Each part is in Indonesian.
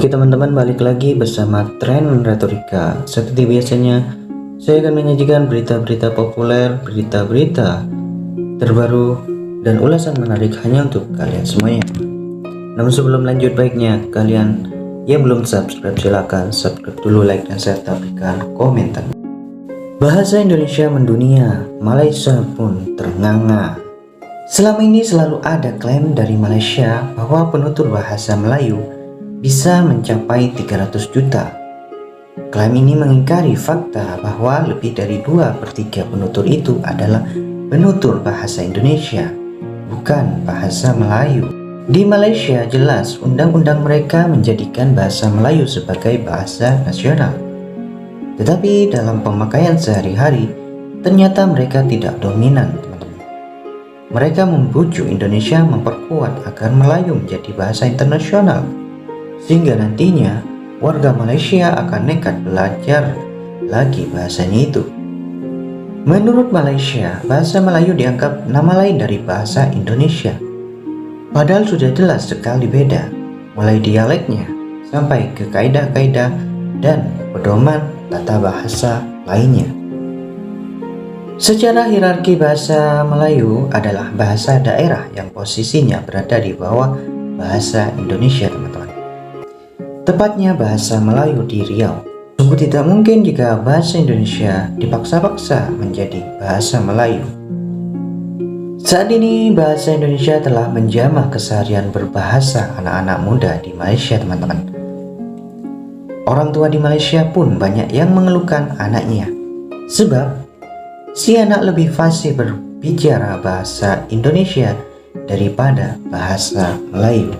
Oke teman-teman, balik lagi bersama Tren Retorika. Seperti biasanya, saya akan menyajikan berita-berita populer, berita-berita terbaru, dan ulasan menarik hanya untuk kalian semuanya. Namun sebelum lanjut, baiknya kalian yang belum subscribe silahkan subscribe dulu, like dan serta berikan komentar. Bahasa Indonesia mendunia, Malaysia pun ternganga. Selama ini selalu ada klaim dari Malaysia bahwa penutur bahasa Melayu bisa mencapai 300 juta. Klaim ini mengingkari fakta bahwa lebih dari 2/3 penutur itu adalah penutur bahasa Indonesia, bukan bahasa Melayu. Di Malaysia jelas undang-undang mereka menjadikan bahasa Melayu sebagai bahasa nasional. Tetapi dalam pemakaian sehari-hari, ternyata mereka tidak dominan, teman-teman. Mereka membujuk Indonesia memperkuat agar Melayu menjadi bahasa internasional, sehingga nantinya warga Malaysia akan nekat belajar lagi bahasanya itu. Menurut Malaysia, bahasa Melayu dianggap nama lain dari bahasa Indonesia. Padahal sudah jelas sekali beda, mulai dialeknya sampai ke kaidah-kaidah dan pedoman tata bahasa lainnya. Secara hierarki, bahasa Melayu adalah bahasa daerah yang posisinya berada di bawah bahasa Indonesia, teman-teman. Tepatnya bahasa Melayu di Riau. Sungguh tidak mungkin jika bahasa Indonesia dipaksa-paksa menjadi bahasa Melayu. Saat ini bahasa Indonesia telah menjamah keseharian berbahasa anak-anak muda di Malaysia, teman-teman. Orang tua di Malaysia pun banyak yang mengeluhkan anaknya, sebab si anak lebih fasih berbicara bahasa Indonesia daripada bahasa Melayu.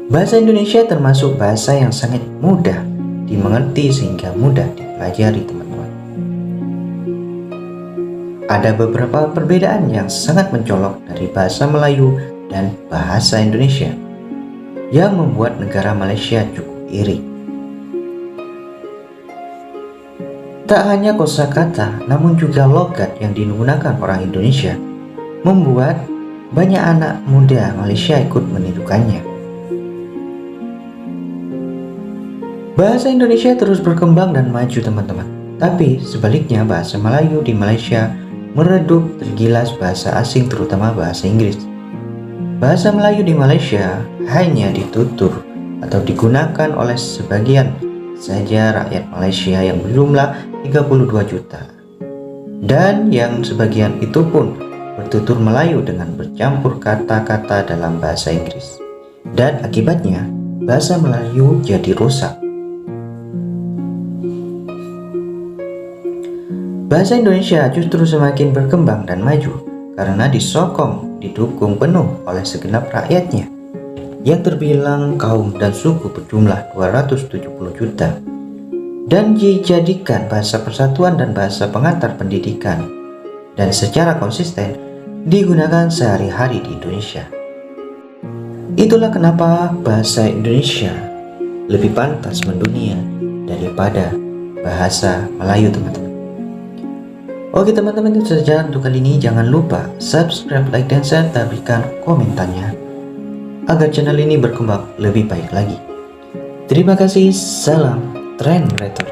Bahasa Indonesia termasuk bahasa yang sangat mudah dimengerti sehingga mudah dipelajari, teman-teman. Ada beberapa perbedaan yang sangat mencolok dari bahasa Melayu dan bahasa Indonesia yang membuat negara Malaysia cukup iri. Tak hanya kosakata, namun juga logat yang digunakan orang Indonesia membuat banyak anak muda Malaysia ikut menirukannya. Bahasa Indonesia terus berkembang dan maju, teman-teman. Tapi sebaliknya bahasa Melayu di Malaysia meredup tergilas bahasa asing, terutama bahasa Inggris. Bahasa Melayu di Malaysia hanya ditutur atau digunakan oleh sebagian saja rakyat Malaysia yang berjumlah 32 juta. Dan yang sebagian itu pun bertutur Melayu dengan bercampur kata-kata dalam bahasa Inggris. Dan akibatnya bahasa Melayu jadi rusak. Bahasa Indonesia justru semakin berkembang dan maju karena didukung penuh oleh segenap rakyatnya yang terbilang kaum dan suku berjumlah 270 juta dan dijadikan bahasa persatuan dan bahasa pengantar pendidikan dan secara konsisten digunakan sehari-hari di Indonesia. Itulah kenapa bahasa Indonesia lebih pantas mendunia daripada bahasa Melayu, teman-teman. Oke teman-teman, itu saja untuk kali ini. Jangan lupa subscribe, like, dan serta berikan komentarnya agar channel ini berkembang lebih baik lagi. Terima kasih, salam Tren Retorika.